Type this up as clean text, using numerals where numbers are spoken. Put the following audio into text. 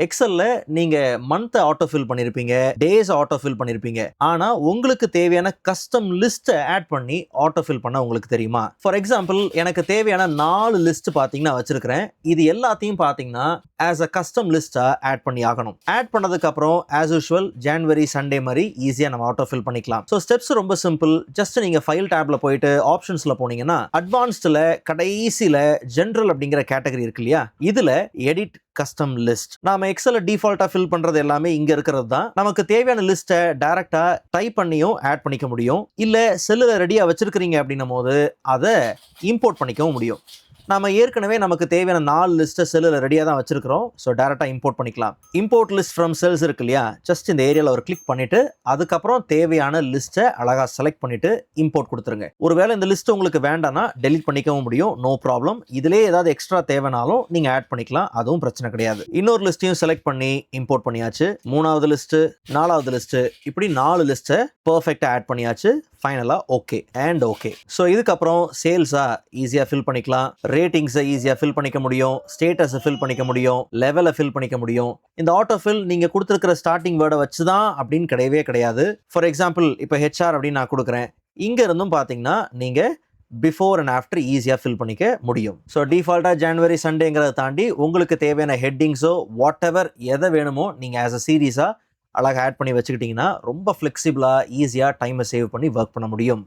எக்ஸல்ல நீங்க month auto fill பண்ணிருப்பீங்க, days auto fill பண்ணிருப்பீங்க. ஆனா உங்களுக்கு தேவையான கஸ்டம் லிஸ்ட்டை ஆட் பண்ணி ஆட்டோ ஃபில் பண்ண உங்களுக்கு தெரியுமா? ஃபார் எக்ஸாம்பிள் எனக்கு தேவையான 4 லிஸ்ட் பாத்தீங்கன்னா வச்சிருக்கிறேன். இது எல்லாத்தையும் பாத்தீங்கன்னா as a custom லிஸ்டா ஆட் பண்ணி ஆகணும். ஆட் பண்ணதுக்கு அப்புறம் as usual ஜனவரி சண்டே மாதிரி ஈஸியா நம்ம ஆட்டோ ஃபில் பண்ணிக்கலாம். ஸோ ஸ்டெப்ஸ் ரொம்ப சிம்பிள். ஜஸ்ட் நீங்க ஃபைல் டேப்ல போயிட்டு ஆப்ஷன்ஸ்ல போனீங்கன்னா அட்வான்ஸ்ட்ல கடைசியில ஜெனரல் அப்படிங்கிற கேட்டகரி இருக்கு இல்லையா, இதுல எடிட் கஸ்டம் லிஸ்ட். நாம எக்ஸல டிஃபால்ட்டா ஃபில் பண்றது எல்லாமே இங்க இருக்கிறது தான். நமக்கு தேவையான லிஸ்ட்டை டைரக்டா டைப் பண்ணியும் ஆட் பண்ணிக்க முடியும். இல்ல செல்லுல ரெடியா வச்சிருக்கிறீங்க அப்படின்னும் போது அதை இம்போர்ட் பண்ணிக்கவும் முடியும். நாம ஏற்கனவே நமக்கு தேவையான 4 லிஸ்ட்டை செல்லில் ரெடியாக தான் வச்சிருக்கிறோம். ஸோ டேரெக்டாக இம்போர்ட் பண்ணிக்கலாம். இம்போர்ட் லிஸ்ட் ஃப்ரம் செல்ஸ் இருக்கு இல்லையா, ஜஸ்ட் இந்த ஏரியாவில் ஒரு கிளிக் பண்ணிட்டு அதுக்கப்புறம் தேவையான லிஸ்ட்டை அழகாக செலக்ட் பண்ணிட்டு இம்போர்ட் கொடுத்துருங்க. ஒருவேளை இந்த லிஸ்ட் உங்களுக்கு வேண்டாம்னா டெலிட் பண்ணிக்கவும் முடியும், நோ ப்ராப்ளம். இதிலே ஏதாவது எக்ஸ்ட்ரா தேவைனாலும் நீங்கள் ஆட் பண்ணிக்கலாம், அதுவும் பிரச்சனை கிடையாது. இன்னொரு லிஸ்ட்டையும் செலக்ட் பண்ணி இம்போர்ட் பண்ணியாச்சு. 3வது லிஸ்ட்டு, 4வது லிஸ்ட்டு, இப்படி 4 லிஸ்ட்டை பர்ஃபெக்டாக ஆட் பண்ணியாச்சு. ஃபைனலாக ஓகே அண்ட் ஓகே. ஸோ இதுக்கப்புறம் சேல்ஸாக ஈஸியாக ஃபில் பண்ணிக்கலாம், ரேட்டிங்ஸை ஈஸியாக ஃபில் பண்ணிக்க முடியும், ஸ்டேட்டஸை ஃபில் பண்ணிக்க முடியும், லெவலை ஃபில் பண்ணிக்க முடியும். இந்த ஆட்டோ ஃபில் நீங்கள் கொடுத்துருக்கிற ஸ்டார்டிங் வேர்டை வச்சு தான் அப்படின்னு கிடையவே கிடையாது. ஃபார் எக்ஸாம்பிள் இப்போ ஹெச்ஆர் அப்படின்னு நான் கொடுக்குறேன். இங்கே இருந்தும் பார்த்தீங்கன்னா நீங்கள் பிஃபோர் அண்ட் ஆஃப்டர் ஈஸியாக ஃபில் பண்ணிக்க முடியும். ஸோ டிஃபால்ட்டாக ஜனவரி சண்டேங்கிறத தாண்டி உங்களுக்கு தேவையான ஹெட்டிங்ஸோ வாட் எவர் எதை வேணுமோ நீங்கள் ஆஸ் அ சீரீஸாக அழகாக ஆட் பண்ணி வச்சுக்கிட்டிங்கன்னா ரொம்ப ஃப்ளெக்சிபிளாக ஈஸியாக டைமை சேவ் பண்ணி ஒர்க் பண்ண முடியும்.